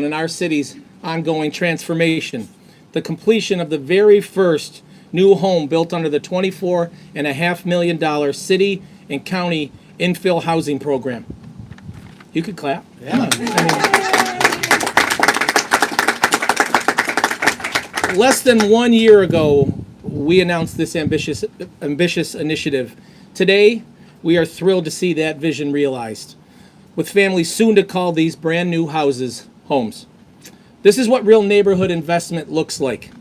in our city's ongoing transformation, the completion of the very first new home built under the $24.5 million city and county infill housing program. You could clap. Yeah. Less than 1 year ago, we announced this ambitious initiative. Today, we are thrilled to see that vision realized, with families soon to call these brand new houses homes. This is what real neighborhood investment looks like,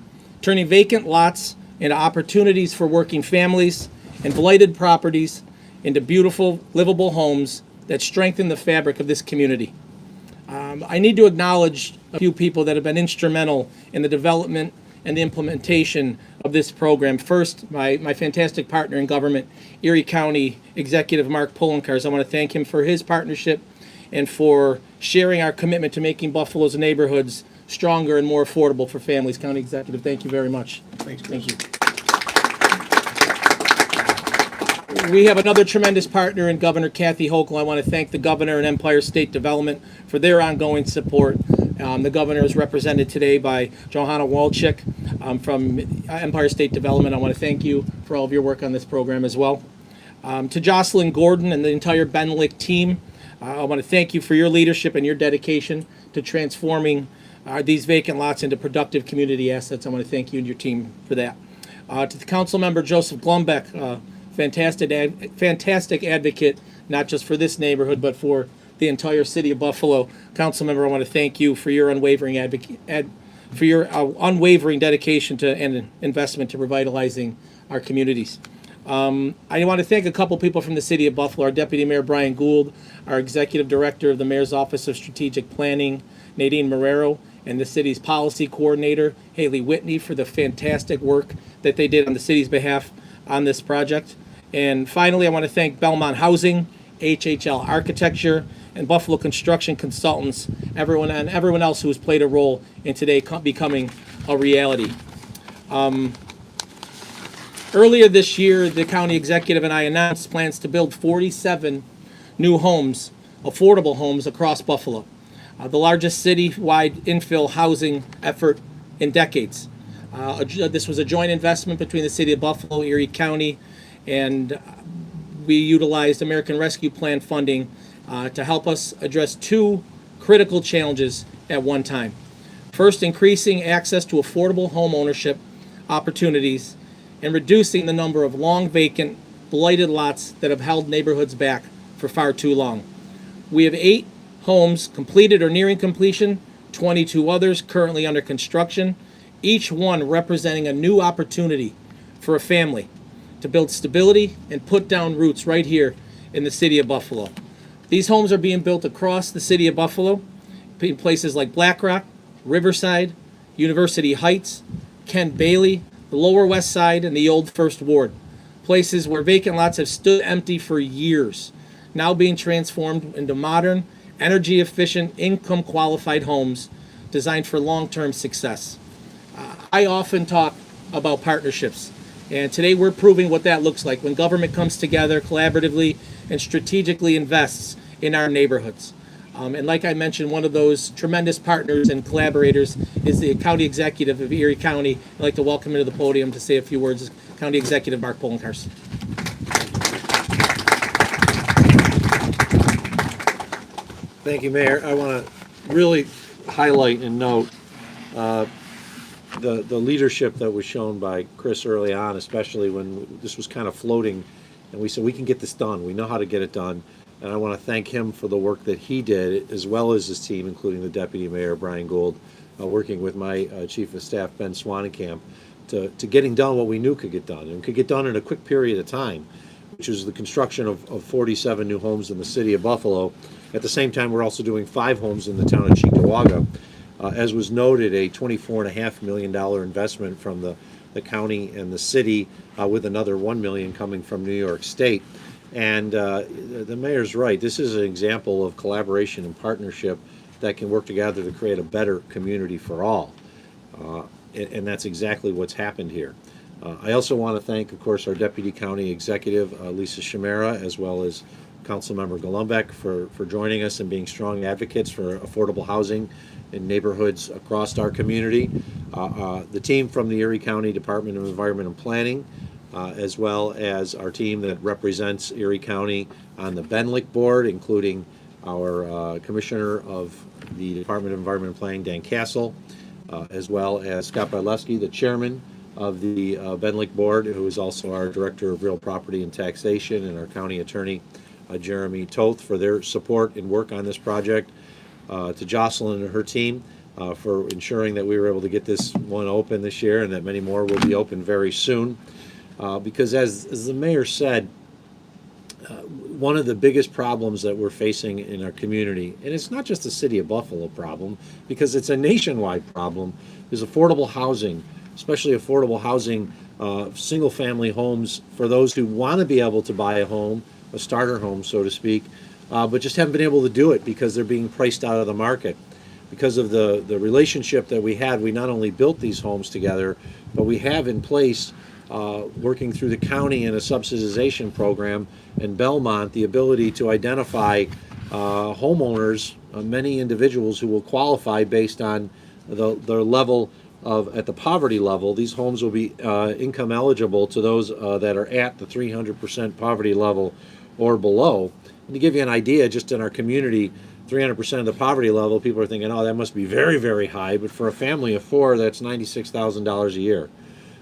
turning vacant lots into opportunities for working families and blighted properties into beautiful, livable homes that strengthen the fabric of this community. I need to acknowledge a few people that have been instrumental in the development and the implementation of this program. First, my fantastic partner in government, Erie County Executive Mark Poloncarz. I want to thank him for his partnership and for sharing our commitment to making Buffalo's neighborhoods stronger and more affordable for families. County Executive, thank you very much. Thanks, Thank you. We have another tremendous partner in Governor Kathy Hochul. I want to thank the Governor and Empire State Development for their ongoing support. The Governor is represented today by Johanna Walczyk from Empire State Development. I want to thank you for all of your work on this program as well. To Jocelyn Gordon and the entire Benlick team, I want to thank you for your leadership and your dedication to transforming these vacant lots into productive community assets. I want to thank you and your team for that. To the council member Joseph Glumbeck, fantastic advocate, not just for this neighborhood, but for the entire city of Buffalo. Council member, I want to thank you for your unwavering unwavering dedication to and investment to revitalizing our communities. I want to thank a couple people from the city of Buffalo, our Deputy Mayor Brian Gould, our Executive Director of the Mayor's Office of Strategic Planning, Nadine Marrero, and the city's policy coordinator, Haley Whitney, for the fantastic work that they did on the city's behalf on this project. And finally, I want to thank Belmont Housing, HHL Architecture, and Buffalo Construction Consultants, everyone else who has played a role in today becoming a reality. Earlier this year, the county executive and I announced plans to build 47 new homes, affordable homes across Buffalo, the largest citywide infill housing effort in decades. This was a joint investment between the city of Buffalo, Erie County, and we utilized American Rescue Plan funding to help us address two critical challenges at one time. First, increasing access to affordable home ownership opportunities and reducing the number of long vacant, blighted lots that have held neighborhoods back for far too long. We have 8 homes completed or nearing completion, 22 others currently under construction, each one representing a new opportunity for a family to build stability and put down roots right here in the city of Buffalo. These homes are being built across the city of Buffalo in places like Black Rock, Riverside, University Heights, Kent Bailey, the Lower West Side, and the Old First Ward, places where vacant lots have stood empty for years, now being transformed into modern, energy-efficient, income-qualified homes designed for long-term success. I often talk about partnerships, and today we're proving what that looks like when government comes together collaboratively and strategically invests in our neighborhoods. And like I mentioned, one of those tremendous partners and collaborators is the County Executive of Erie County. I'd like to welcome him to the podium to say a few words. County Executive Mark Poloncarz. Thank you, Mayor. I want to really highlight and note the leadership that was shown by Chris early on, especially when this was kind of floating, and we said we can get this done. We know how to get it done. And I want to thank him for the work that he did, as well as his team, including the Deputy Mayor, Brian Gould, working with my Chief of Staff, Ben Swanenkamp, to getting done what we knew could get done, and could get done in a quick period of time, which is the construction of 47 new homes in the city of Buffalo. At the same time, we're also doing 5 homes in the town of Cheektowaga. As was noted, a $24.5 million investment from the county and the city, with another $1 million coming from New York State. And the mayor's right. This is an example of collaboration and partnership that can work together to create a better community for all. And that's exactly what's happened here. I also want to thank, of course, our Deputy County Executive, Lisa Chimera, as well as Councilmember Golombek for joining us and being strong advocates for affordable housing in neighborhoods across our community. The team from the Erie County Department of Environment and Planning, as well as our team that represents Erie County on the Benlick Board, including our Commissioner of the Department of Environment and Planning, Dan Castle, as well as Scott Barlewski, the Chairman of the Benlick Board, who is also our Director of Real Property and Taxation, and our County Attorney, Jeremy Toth, for their support and work on this project. To Jocelyn and her team for ensuring that we were able to get this one open this year and that many more will be open very soon. Because as the mayor said, one of the biggest problems that we're facing in our community, and it's not just the city of Buffalo problem, because it's a nationwide problem, is affordable housing, especially affordable housing, single-family homes for those who want to be able to buy a home, a starter home, so to speak, but just haven't been able to do it because they're being priced out of the market. Because of the relationship that we had, we not only built these homes together, but we have in place, working through the county in a subsidization program in Belmont, the ability to identify homeowners, many individuals who will qualify based on their level of, at the poverty level. These homes will be income eligible to those that are at the 300% poverty level or below. And to give you an idea, just in our community, 300% of the poverty level, people are thinking, oh, that must be very, very high. But for a family of four, that's $96,000 a year.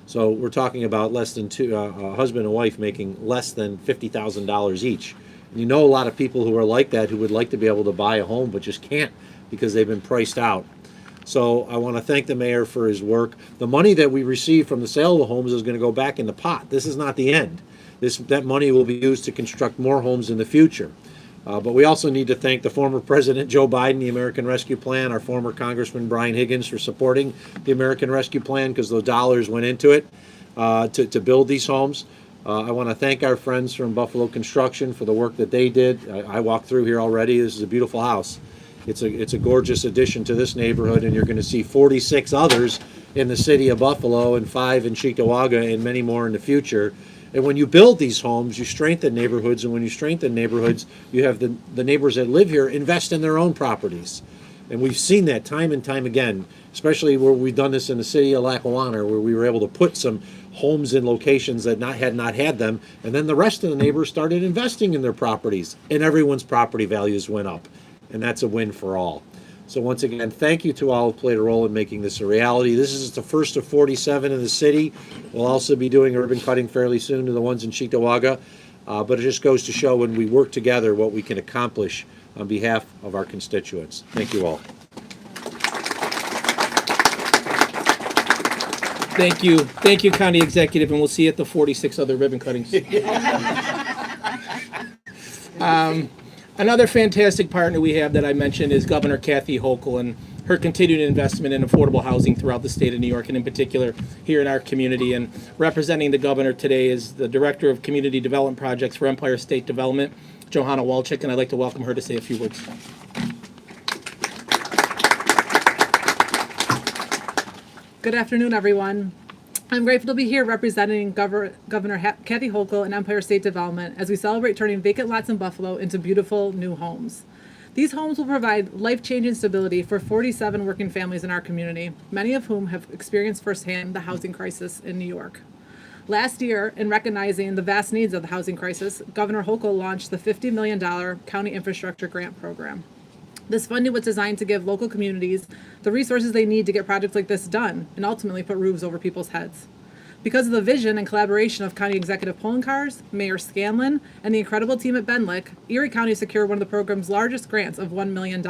So we're talking about less than a husband and wife making less than $50,000 each. And you know a lot of people who are like that, who would like to be able to buy a home but just can't because they've been priced out. So I want to thank the mayor for his work. The money that we receive from the sale of the homes is going to go back in the pot. This is not the end. That money will be used to construct more homes in the future. But we also need to thank the former President Joe Biden, the American Rescue Plan, our former Congressman Brian Higgins for supporting the American Rescue Plan, because those dollars went into it to build these homes. I want to thank our friends from Buffalo Construction for the work that they did. I walked through here already. This is a beautiful house. It's a gorgeous addition to this neighborhood, and you're going to see 46 others in the city of Buffalo and 5 in Cheektowaga and many more in the future. And when you build these homes, you strengthen neighborhoods, and when you strengthen neighborhoods, you have the neighbors that live here invest in their own properties. And we've seen that time and time again, especially where we've done this in the city of Lackawanna, where we were able to put some homes in locations that had not had them, and then the rest of the neighbors started investing in their properties, and everyone's property values went up. And that's a win for all. So once again, thank you to all who played a role in making this a reality. This is the first of 47 in the city. We'll also be doing urban cutting fairly soon to the ones in Cheektowaga. But it just goes to show when we work together what we can accomplish on behalf of our constituents. Thank you all. Thank you. Thank you, County Executive, and we'll see you at the 46 other ribbon cuttings. Another fantastic partner we have that I mentioned is Governor Kathy Hochul and her continued investment in affordable housing throughout the state of New York, and in particular here in our community. And representing the governor today is the Director of Community Development Projects for Empire State Development, Johanna Walczyk, and I'd like to welcome her to say a few words. Good afternoon, everyone. I'm grateful to be here representing Governor Kathy Hochul and Empire State Development as we celebrate turning vacant lots in Buffalo into beautiful new homes. These homes will provide life-changing stability for 47 working families in our community, many of whom have experienced firsthand the housing crisis in New York. Last year, in recognizing the vast needs of the housing crisis, Governor Hochul launched the $50 million County Infrastructure Grant Program. This funding was designed to give local communities the resources they need to get projects like this done and ultimately put roofs over people's heads. Because of the vision and collaboration of County Executive Poloncarz, Mayor Scanlon, and the incredible team at Benlick, Erie County secured one of the program's largest grants of $1 million.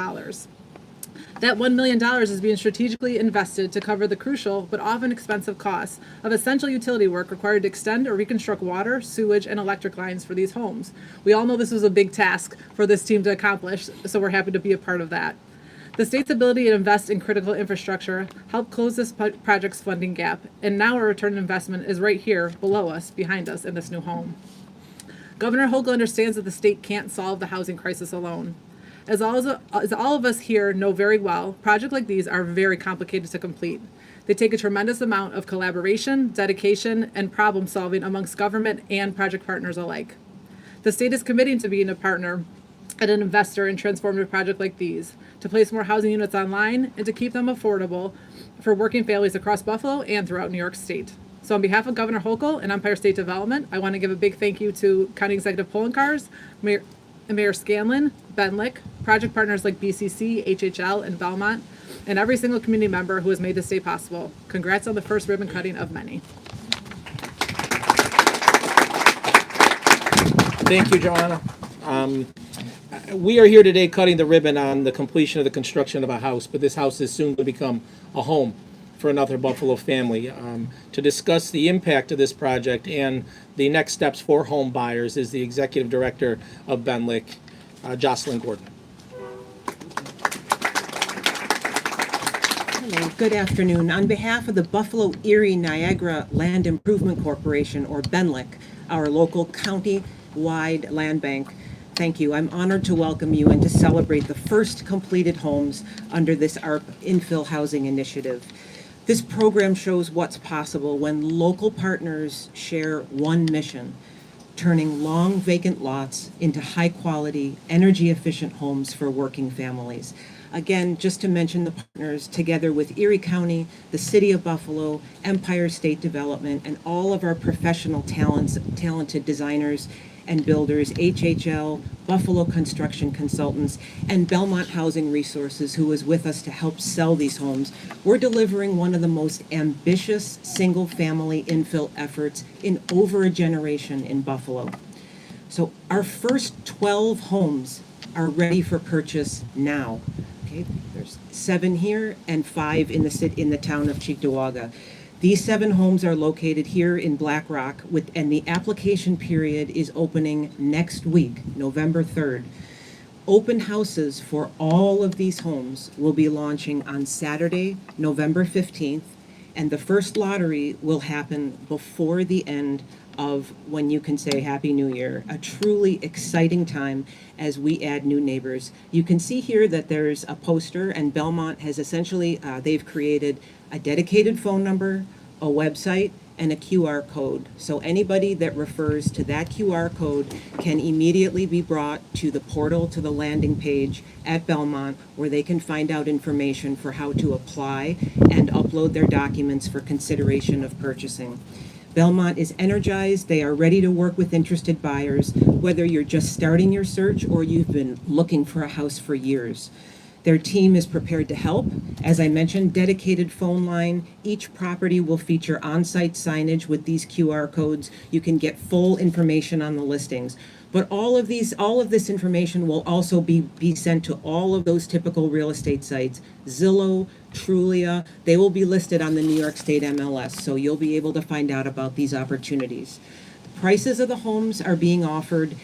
That $1 million is being strategically invested to cover the crucial but often expensive costs of essential utility work required to extend or reconstruct water, sewage, and electric lines for these homes. We all know this was a big task for this team to accomplish, so we're happy to be a part of that. The state's ability to invest in critical infrastructure helped close this project's funding gap, and now our return on investment is right here below us, behind us in this new home. Governor Hochul understands that the state can't solve the housing crisis alone. As all of us here know very well, projects like these are very complicated to complete. They take a tremendous amount of collaboration, dedication, and problem solving amongst government and project partners alike. The state is committing to being a partner and an investor in transformative projects like these, to place more housing units online and to keep them affordable for working families across Buffalo and throughout New York State. So on behalf of Governor Hochul and Empire State Development, I want to give a big thank you to County Executive Poloncarz, Mayor Scanlon, Ben Lick, project partners like BCC, HHL, and Belmont, and every single community member who has made this day possible. Congrats on the first ribbon cutting of many. Thank you, Joanna. We are here today cutting the ribbon on the completion of the construction of a house, but this house is soon to become a home for another Buffalo family. To discuss the impact of this project and the next steps for home buyers is the Executive Director of Ben Lick, Jocelyn Gordon. Hello, good afternoon. On behalf of the Buffalo Erie Niagara Land Improvement Corporation, or BENLIC, our local county-wide land bank, thank you. I'm honored to welcome you and to celebrate the first completed homes under this ARP infill housing initiative. This program shows what's possible when local partners share one mission: turning long vacant lots into high-quality, energy-efficient homes for working families. Again, just to mention the partners, together with Erie County, the City of Buffalo, Empire State Development, and all of our professional talented designers and builders, HHL, Buffalo Construction Consultants, and Belmont Housing Resources, who was with us to help sell these homes. We're delivering one of the most ambitious single-family infill efforts in over a generation in Buffalo. So our first 12 homes are ready for purchase now. Okay, there's 7 here and 5 in the town of Cheektowaga. These 7 homes are located here in Black Rock, and the application period is opening next week, November 3rd. Open houses for all of these homes will be launching on Saturday, November 15th, and the first lottery will happen before the end of when you can say Happy New Year. A truly exciting time as we add new neighbors. You can see here that there's a poster, and Belmont has essentially, they've created a dedicated phone number, a website, and a QR code. So anybody that refers to that QR code can immediately be brought to the portal, to the landing page at Belmont, where they can find out information for how to apply and upload their documents for consideration of purchasing. Belmont is energized. They are ready to work with interested buyers, whether you're just starting your search or you've been looking for a house for years. Their team is prepared to help. As I mentioned, dedicated phone line. Each property will feature on-site signage with these QR codes. You can get full information on the listings. But all of this information will also be sent to all of those typical real estate sites. Zillow, Trulia, they will be listed on the New York State MLS, so you'll be able to find out about these opportunities. The prices of the homes are being offered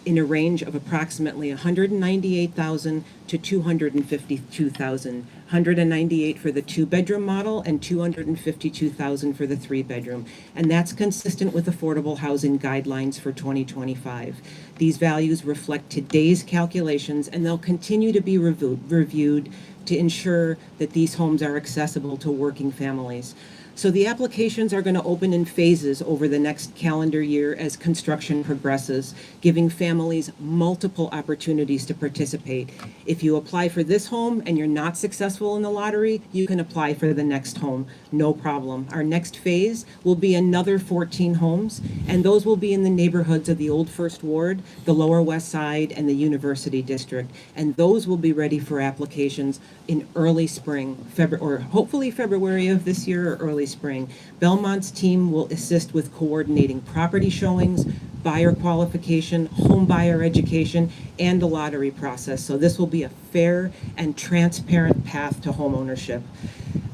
in a range of approximately $198,000 to $252,000. $198,000 for the 2-bedroom model and $252,000 for the 3-bedroom. And that's consistent with affordable housing guidelines for 2025. These values reflect today's calculations, and they'll continue to be reviewed to ensure that these homes are accessible to working families. So the applications are going to open in phases over the next calendar year as construction progresses, giving families multiple opportunities to participate. If you apply for this home and you're not successful in the lottery, you can apply for the next home, no problem. Our next phase will be another 14 homes, and those will be in the neighborhoods of the Old First Ward, the Lower West Side, and the University District. And those will be ready for applications in early spring, or hopefully February of this year or early spring. Belmont's team will assist with coordinating property showings, buyer qualification, home buyer education, and the lottery process. So this will be a fair and transparent path to home ownership.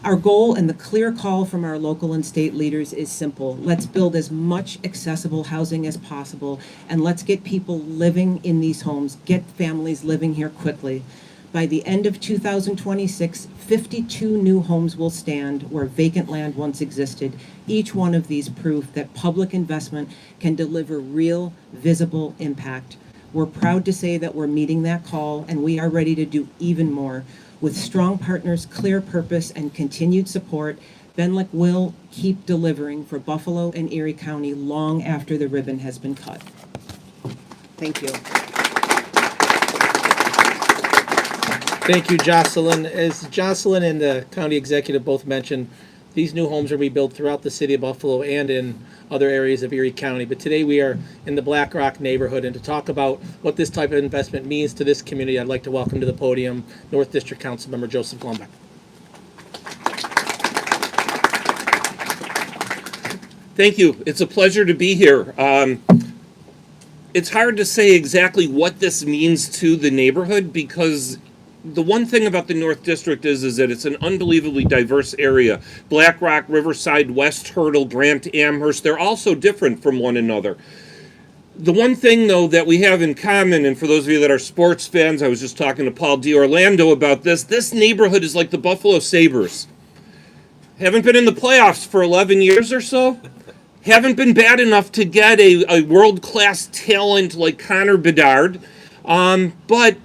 Our goal and the clear call from our local and state leaders is simple. Let's build as much accessible housing as possible, and let's get people living in these homes, get families living here quickly. By the end of 2026, 52 new homes will stand where vacant land once existed. Each one of these prove that public investment can deliver real, visible impact. We're proud to say that we're meeting that call, and we are ready to do even more. With strong partners, clear purpose, and continued support, BenLick will keep delivering for Buffalo and Erie County long after the ribbon has been cut. Thank you. Thank you, Jocelyn. As Jocelyn and the county executive both mentioned, these new homes are being built throughout the city of Buffalo and in other areas of Erie County. But today we are in the Black Rock neighborhood, and to talk about what this type of investment means to this community, I'd like to welcome to the podium North District Councilmember Joseph Glumbeck. Thank you. It's a pleasure to be here. It's hard to say exactly what this means to the neighborhood because the one thing about the North District is that it's an unbelievably diverse area. Black Rock, Riverside, West Hurdle, Grant, Amherst, they're all so different from one another. The one thing, though, that we have in common, and for those of you that are sports fans, I was just talking to Paul D'Orlando about this neighborhood is like the Buffalo Sabres. Haven't been in the playoffs for 11 years or so. Haven't been bad enough to get a world-class talent like Connor Bedard. But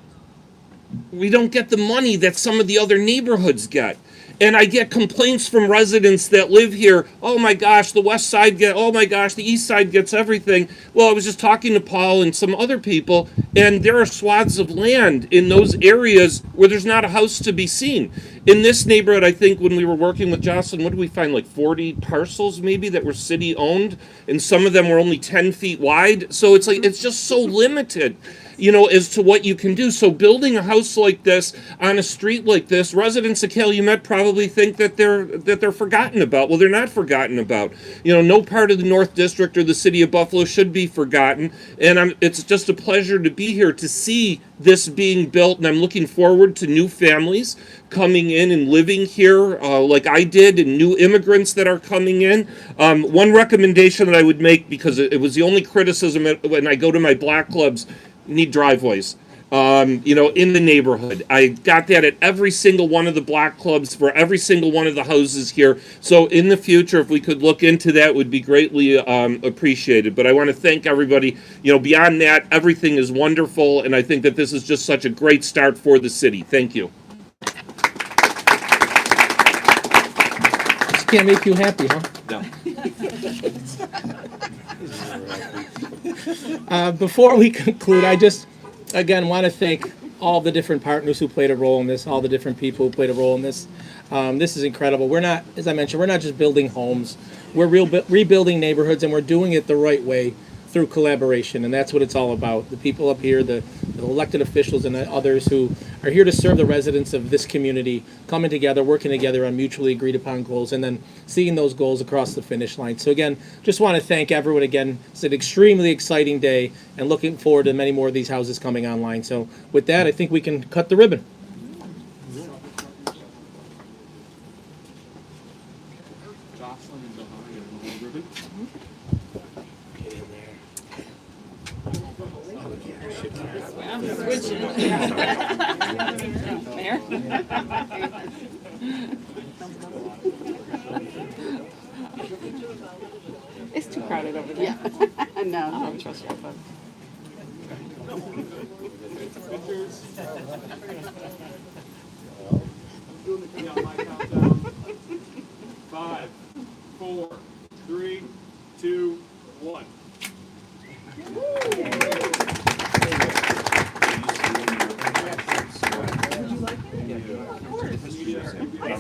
we don't get the money that some of the other neighborhoods get. And I get complaints from residents that live here, oh my gosh, the west side oh my gosh, the east side gets everything. Well, I was just talking to Paul and some other people, and there are swaths of land in those areas where there's not a house to be seen. In this neighborhood, I think when we were working with Jocelyn, what did we find, like 40 parcels maybe that were city owned, and some of them were only 10 feet wide. So it's like, it's just so limited, you know, as to what you can do. So building a house like this on a street like this, residents of Calumet probably think that they're forgotten about. Well, they're not forgotten about. You know, no part of the North District or the city of Buffalo should be forgotten. And it's just a pleasure to be here to see this being built, and I'm looking forward to new families coming in and living here like I did, and new immigrants that are coming in. One recommendation that I would make, because it was the only criticism when I go to my black clubs, need driveways, you know, in the neighborhood. I got that at every single one of the black clubs for every single one of the houses here. So in the future, if we could look into that, would be greatly appreciated. But I want to thank everybody. You know, beyond that, everything is wonderful, and I think that this is just such a great start for the city. Thank you. This can't make you happy, huh? No. Before we conclude, I just, again, want to thank all the different partners who played a role in this, all the different people who played a role in this. This is incredible. We're not, as I mentioned, we're not just building homes. We're rebuilding neighborhoods, and we're doing it the right way through collaboration, and that's what it's all about. The people up here, the elected officials and the others who are here to serve the residents of this community, coming together, working together on mutually agreed upon goals, and then seeing those goals across the finish line. So again, just want to thank everyone again. It's an extremely exciting day, and looking forward to many more of these houses coming online. So with that, I think we can cut the ribbon. Jocelyn and Delani have the whole ribbon. It's too crowded over there. Yeah. No, I don't trust your phone. Doing the countdown. 5, 4, 3, 2, 1.